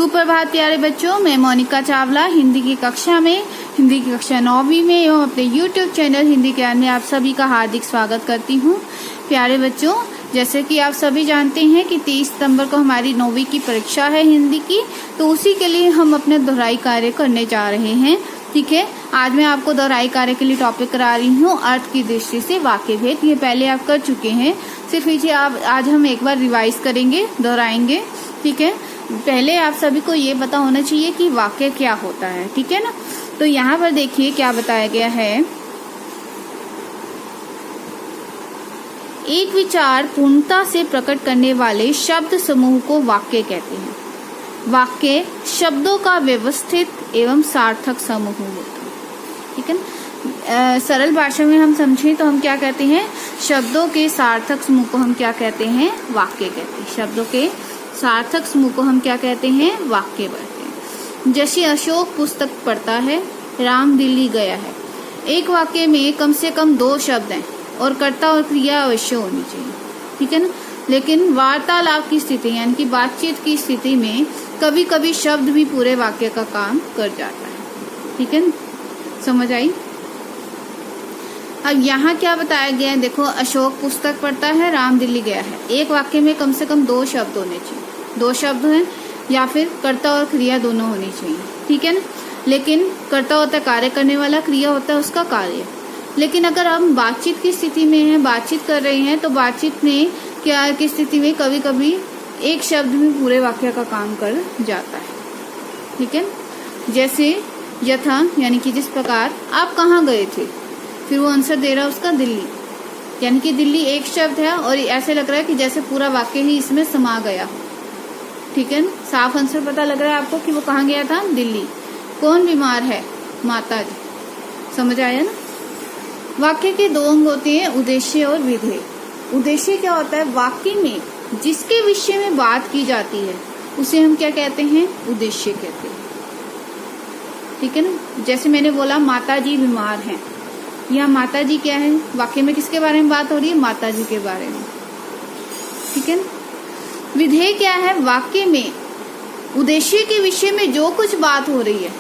सुप्रभात प्यारे बच्चों, मैं मोनिका चावला हिंदी की कक्षा 9वीं में एवं अपने YouTube चैनल हिंदी ज्ञान में आप सभी का हार्दिक स्वागत करती हूँ। प्यारे बच्चों, जैसे कि आप सभी जानते हैं कि 30 सितंबर को हमारी 9वीं की परीक्षा है हिंदी की, तो उसी के लिए हम अपने दोहराई कार्य करने जा रहे हैं। ठीक है, आज मैं आपको दोहराई कार्य के लिए टॉपिक करा रही हूँ अर्थ की दृष्टि से वाक्य भेद। ये पहले आप कर चुके हैं, सिर्फ इसे आज हम एक बार रिवाइज करेंगे, दोहराएंगे। ठीक है, पहले आप सभी को ये पता होना चाहिए कि वाक्य क्या होता है। ठीक है ना, तो यहाँ पर देखिए क्या बताया गया है। एक विचार पूर्णता से प्रकट करने वाले शब्द समूह को वाक्य कहते हैं। वाक्य शब्दों का व्यवस्थित एवं सार्थक समूह होता है। ठीक है ना, सरल भाषा में हम समझें तो हम क्या कहते हैं, शब्दों के सार्थक समूह को हम क्या कहते हैं, वाक्य कहते हैं। शब्दों के सार्थक समूह को हम क्या कहते हैं, वाक्य कहते हैं। जैसे अशोक पुस्तक पढ़ता है, राम दिल्ली गया है। एक वाक्य में कम से कम 2 शब्द हैं और कर्ता और क्रिया अवश्य होनी चाहिए। ठीक है ना, लेकिन वार्तालाप की स्थिति यानी कि बातचीत की स्थिति में कभी कभी शब्द भी पूरे वाक्य का काम कर जाता है। ठीक है ना, समझ आई। अब यहाँ क्या बताया गया है, देखो, अशोक पुस्तक पढ़ता है, राम दिल्ली गया है। एक वाक्य में कम से कम 2 शब्द होने चाहिए। 2 शब्द हैं या फिर कर्ता और क्रिया दोनों होनी चाहिए। ठीक है ना, लेकिन कर्ता होता है कार्य करने वाला, क्रिया होता है उसका कार्य। लेकिन अगर हम बातचीत की स्थिति में हैं, बातचीत कर रहे हैं, तो बातचीत में क्या की स्थिति में कभी कभी एक शब्द भी पूरे वाक्य का काम कर जाता है। ठीक है, जैसे यथा यानी कि जिस प्रकार आप कहाँ गए थे, फिर वो आंसर दे रहा है उसका दिल्ली, यानी कि दिल्ली एक शब्द है और ऐसे लग रहा है कि जैसे पूरा वाक्य ही इसमें समा गया हो। ठीक है, साफ आंसर पता लग रहा है आपको कि वो कहाँ गया था, दिल्ली। कौन बीमार है, माता जी। समझ आया ना। वाक्य के 2 अंग होते हैं, उद्देश्य और विधेय। उद्देश्य क्या होता है, वाक्य में जिसके विषय में बात की जाती है उसे हम क्या कहते हैं, उद्देश्य कहते हैं। ठीक है ना, जैसे मैंने बोला माता जी बीमार हैं, यहाँ माता जी क्या है, वाक्य में किसके बारे में बात हो रही है, माता जी के बारे में। ठीक है ना, विधेय क्या है, वाक्य में उद्देश्य के विषय में जो कुछ बात हो रही है,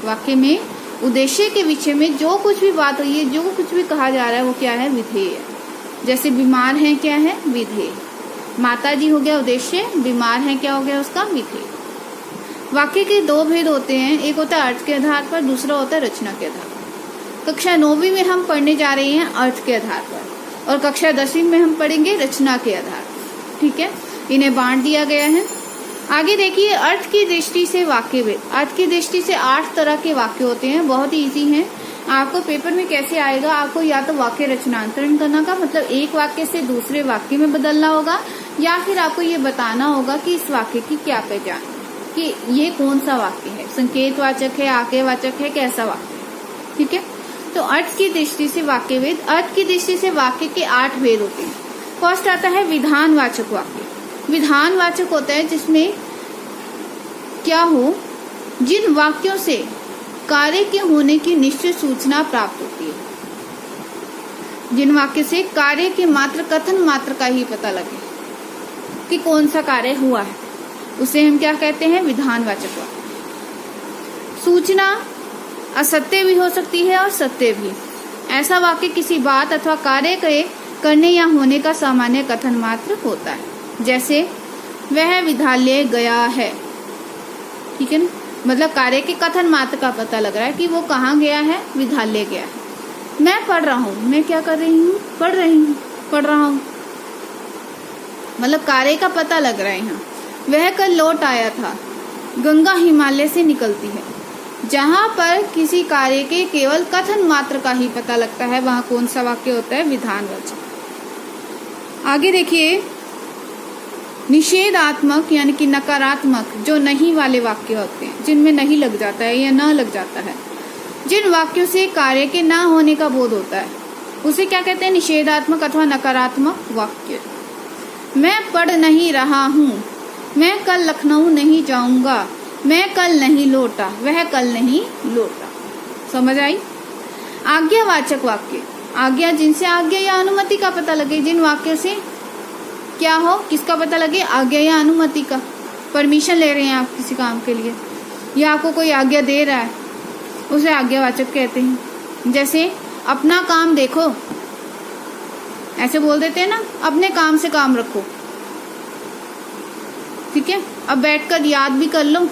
वाक्य में उद्देश्य के विषय में जो कुछ भी बात हो रही है, जो कुछ भी कहा जा रहा है, वो क्या है, विधेय है। जैसे बीमार हैं क्या है, विधेय। माता जी हो गया उद्देश्य, बीमार हैं क्या हो गया उसका विधेय। वाक्य के 2 भेद होते हैं, एक होता है अर्थ के आधार पर, दूसरा होता है रचना के आधार पर। कक्षा 9वीं में हम पढ़ने जा रहे हैं अर्थ के आधार पर और कक्षा 10वीं में हम पढ़ेंगे रचना के आधार पर। ठीक है, इन्हें बांट दिया गया है। आगे देखिए, अर्थ की दृष्टि से वाक्य भेद। अर्थ की दृष्टि से 8 तरह के वाक्य होते हैं, बहुत ही इजी हैं। आपको पेपर में कैसे आएगा, आपको या तो वाक्य रचनांतरण करना का मतलब एक वाक्य से दूसरे वाक्य में बदलना होगा, या फिर आपको ये बताना होगा कि इस वाक्य की क्या पहचान है, कि ये कौन सा वाक्य है, संकेतवाचक है, आज्ञावाचक है, कैसा वाक्य है। ठीक है, तो अर्थ की दृष्टि से वाक्य भेद। अर्थ की दृष्टि से वाक्य के 8 भेद होते हैं। फर्स्ट आता है विधानवाचक वाक्य। विधानवाचक होता है जिसमें क्या हो, जिन वाक्यों से कार्य के होने की निश्चित सूचना प्राप्त होती है। जिन वाक्य से कार्य के मात्र कथन मात्र का ही पता लगे कि कौन सा कार्य हुआ है, उसे हम क्या कहते हैं, विधानवाचक वाक्य। सूचना असत्य भी हो सकती है और सत्य भी। ऐसा वाक्य किसी बात अथवा कार्य के करने या होने का सामान्य कथन मात्र होता है। जैसे वह विद्यालय गया है। ठीक है ना, मतलब कार्य के कथन मात्र का पता लग रहा है कि वो कहाँ गया है, विद्यालय गया है। मैं पढ़ रहा हूँ, मैं क्या कर रही हूँ, पढ़ रहा हूँ, मतलब कार्य का पता लग रहा है यहाँ। वह कल लौट आया था। गंगा हिमालय से निकलती है। जहाँ पर किसी कार्य के केवल कथन मात्र का ही पता लगता है, वहाँ कौन सा वाक्य होता है, विधानवाचक। आगे देखिए, निषेधात्मक यानी कि नकारात्मक, जो नहीं वाले वाक्य होते हैं, जिनमें नहीं लग जाता है या न लग जाता है, जिन वाक्यों से कार्य के ना होने का बोध होता है, उसे क्या कहते हैं, निषेधात्मक अथवा नकारात्मक वाक्य। मैं पढ़ नहीं रहा हूँ, मैं कल लखनऊ नहीं जाऊंगा, मैं कल नहीं लौटा, वह कल नहीं लौटा। समझ आई। आज्ञावाचक वाक्य। आज्ञा, जिनसे आज्ञा या अनुमति का पता लगे, जिन वाक्यों से क्या हो, किसका पता लगे, आज्ञा या अनुमति का। परमिशन ले रहे हैं आप किसी काम के लिए, या आपको कोई आज्ञा दे रहा है, उसे आज्ञावाचक कहते हैं। जैसे अपना काम देखो, ऐसे बोल देते हैं ना, अपने काम से काम रखो, ठीक है। अब बैठकर याद भी कर लो,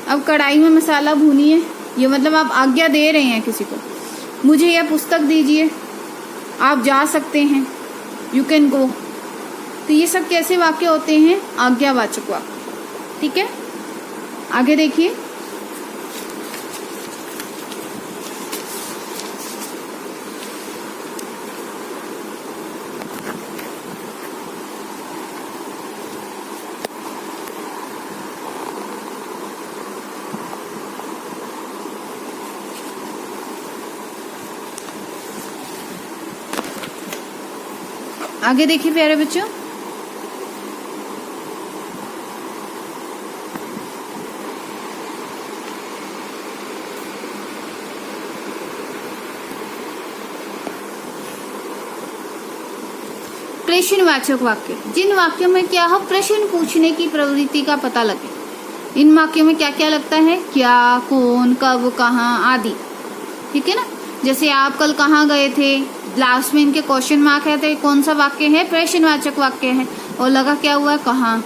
अब कढ़ाई में मसाला भूनिए, ये मतलब आप आज्ञा दे रहे हैं किसी को, मुझे यह पुस्तक दीजिए, आप जा सकते हैं, यू कैन गो। तो ये सब कैसे वाक्य होते हैं? आज्ञावाचक वाक्य, ठीक है। आगे देखिए, आगे देखिए प्यारे बच्चों, प्रश्नवाचक वाक्य। जिन वाक्यों में क्या हो, प्रश्न पूछने की प्रवृत्ति का पता लगे। इन वाक्यों में क्या क्या लगता है? क्या, कौन, कब, कहाँ आदि, ठीक है ना। जैसे आप कल कहाँ गए थे, लास्ट में इनके क्वेश्चन मार्क है, तो कौन सा वाक्य है? प्रश्नवाचक वाक्य है। और लगा क्या हुआ? कहाँ।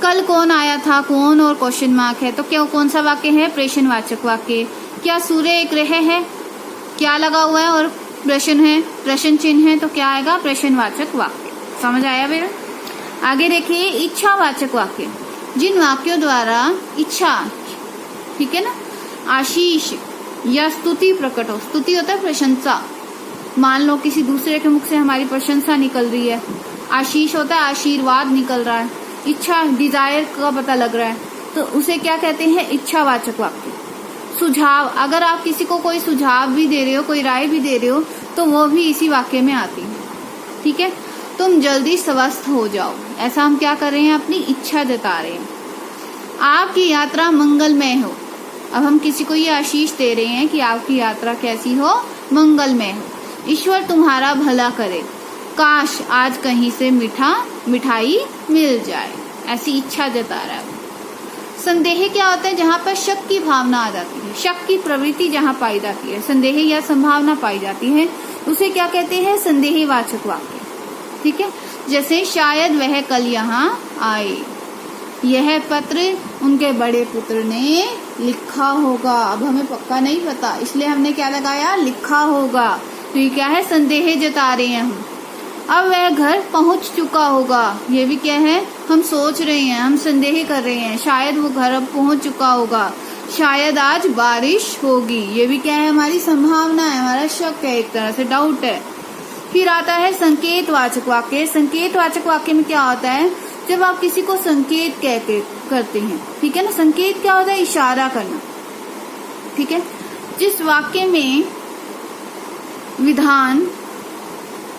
कल कौन आया था, कौन और क्वेश्चन मार्क है, तो क्या कौन सा वाक्य है? प्रश्नवाचक वाक्य। क्या सूर्य एक ग्रह है, क्या लगा हुआ है और प्रश्न है, प्रश्न चिन्ह है, तो क्या आएगा? प्रश्नवाचक वाक्य। समझ आया मेरा? आगे देखिए, इच्छावाचक वाक्य। जिन वाक्यों द्वारा इच्छा, ठीक है ना, आशीष या स्तुति प्रकट हो। स्तुति होता है प्रशंसा, मान लो किसी दूसरे के मुख से हमारी प्रशंसा निकल रही है। आशीष होता है आशीर्वाद निकल रहा है। इच्छा, डिजायर का पता लग रहा है, तो उसे क्या कहते हैं? इच्छावाचक वाक्य। सुझाव, अगर आप किसी को कोई सुझाव भी दे रहे हो, कोई राय भी दे रहे हो, तो वो भी इसी वाक्य में आती है, ठीक है। तुम जल्दी स्वस्थ हो जाओ, ऐसा हम क्या कर रहे हैं? अपनी इच्छा जता रहे हैं। आपकी यात्रा मंगलमय हो, अब हम किसी को ये आशीष दे रहे हैं कि आपकी यात्रा कैसी हो? मंगलमय हो। ईश्वर तुम्हारा भला करे, काश आज कहीं से मिठाई मिल जाए, ऐसी इच्छा जता रहा है। संदेह क्या होता है? जहाँ पर शक की भावना आ जाती है, शक की प्रवृत्ति जहाँ पाई जाती है, संदेह या संभावना पाई जाती है, उसे क्या कहते हैं? संदेहवाचक वाक्य, ठीक है। जैसे शायद वह कल यहाँ आए, यह पत्र उनके बड़े पुत्र ने लिखा होगा। अब हमें पक्का नहीं पता, इसलिए हमने क्या लगाया? लिखा होगा। तो ये क्या है? संदेह जता रहे हैं हम। अब वह घर पहुंच चुका होगा, ये भी क्या है? हम सोच रहे हैं, हम संदेह कर रहे हैं, शायद वो घर अब पहुंच चुका होगा। शायद आज बारिश होगी, ये भी क्या है? हमारी संभावना है, हमारा शक है, एक तरह से डाउट है। फिर आता है संकेतवाचक वाक्य। संकेतवाचक वाक्य में क्या होता है? जब आप किसी को संकेत करते हैं, ठीक है ना। संकेत क्या होता है? इशारा करना, ठीक है। जिस वाक्य में विधान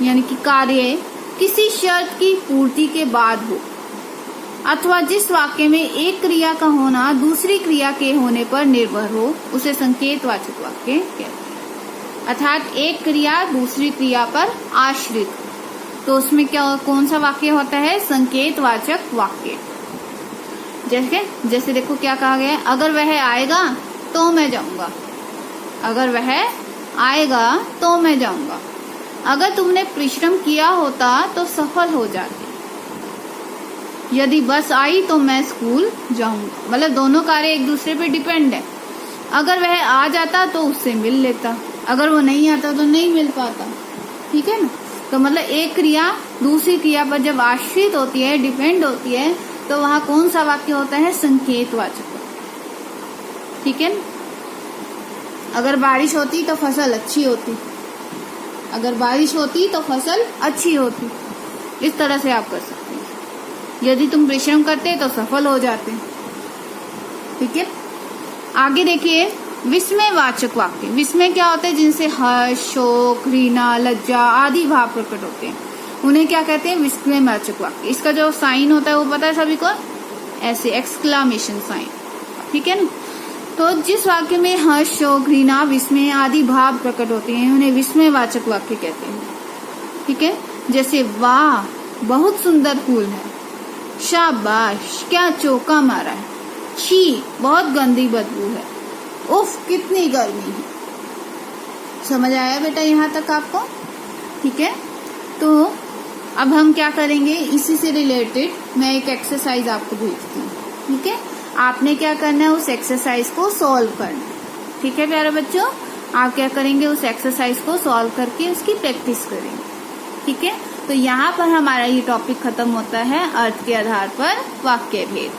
यानी कि कार्य किसी शर्त की पूर्ति के बाद हो, अथवा जिस वाक्य में एक क्रिया का होना दूसरी क्रिया के होने पर निर्भर हो, उसे संकेतवाचक वाक्य कहते हैं। अर्थात एक क्रिया दूसरी क्रिया पर आश्रित, तो उसमें क्या, कौन सा वाक्य होता है? संकेतवाचक वाक्य। जैसे देखो क्या कहा गया है? अगर वह आएगा तो मैं जाऊंगा, अगर वह आएगा तो मैं जाऊंगा। अगर तुमने परिश्रम किया होता तो सफल हो जाते, यदि बस आई तो मैं स्कूल जाऊंगा। मतलब दोनों कार्य एक दूसरे पे डिपेंड है। अगर वह आ जाता तो उससे मिल लेता, अगर वो नहीं आता तो नहीं मिल पाता, ठीक है ना। तो मतलब एक क्रिया दूसरी क्रिया पर जब आश्रित होती है, डिपेंड होती है, तो वहां कौन सा वाक्य होता है? संकेतवाचक, ठीक है ना। अगर बारिश होती तो फसल अच्छी होती, अगर बारिश होती तो फसल अच्छी होती, इस तरह से आप कर सकते हैं। यदि तुम परिश्रम करते तो सफल हो जाते, ठीक है। आगे देखिए, विस्मयवाचक वाक्य। विस्मय क्या होता है? जिनसे हर्ष, शोक, घृणा, लज्जा आदि भाव प्रकट होते हैं, उन्हें क्या कहते हैं? विस्मयवाचक वाक्य। इसका जो साइन होता है वो पता है सभी को? ऐसे एक्सक्लामेशन साइन, ठीक है ना। तो जिस वाक्य में हर्ष, शोक, घृणा, विस्मय आदि भाव प्रकट होते हैं, उन्हें विस्मयवाचक वाक्य कहते हैं, ठीक है। जैसे वाह बहुत सुंदर फूल है, शाबाश, क्या चौका मारा है। छी, बहुत गंदी बदबू है। उफ, कितनी गर्मी है। समझ आया बेटा यहाँ तक आपको? ठीक है, तो अब हम क्या करेंगे, इसी से रिलेटेड मैं एक एक्सरसाइज आपको भेजती हूँ। ठीक है, आपने क्या करना है, उस एक्सरसाइज को सॉल्व करना। ठीक है प्यारे बच्चों, आप क्या करेंगे, उस एक्सरसाइज को सॉल्व करके उसकी प्रैक्टिस करेंगे। ठीक है, तो यहाँ पर हमारा ये टॉपिक खत्म होता है, अर्थ के आधार पर वाक्य भेद।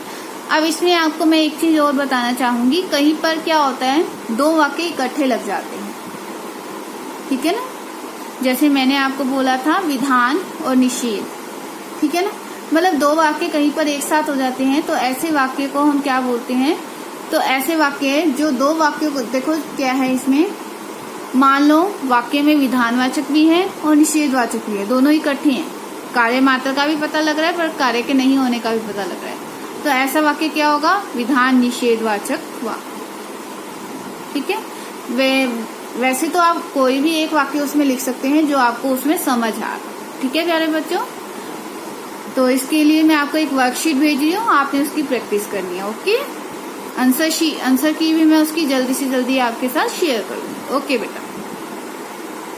अब इसमें आपको मैं एक चीज और बताना चाहूंगी, कहीं पर क्या होता है, दो वाक्य इकट्ठे लग जाते हैं। ठीक है ना, जैसे मैंने आपको बोला था विधान और निषेध। ठीक है ना, मतलब दो वाक्य कहीं पर एक साथ हो जाते हैं, तो ऐसे वाक्य को हम क्या बोलते हैं, तो ऐसे वाक्य जो दो वाक्यों को, देखो क्या है इसमें, मान लो वाक्य में विधानवाचक भी है और निषेधवाचक भी है, दोनों इकट्ठे हैं। कार्य मात्रा का भी पता लग रहा है, पर कार्य के नहीं होने का भी पता लग रहा है, तो ऐसा वाक्य क्या होगा, विधान निषेधवाचक वाक्य। ठीक है, वैसे तो आप कोई भी एक वाक्य उसमें लिख सकते हैं जो आपको उसमें समझ आ। ठीक है प्यारे बच्चों, तो इसके लिए मैं आपको एक वर्कशीट भेज रही हूँ, आपने उसकी प्रैक्टिस करनी है। ओके, आंसर की भी मैं उसकी जल्दी से जल्दी आपके साथ शेयर करूँगी। ओके बेटा।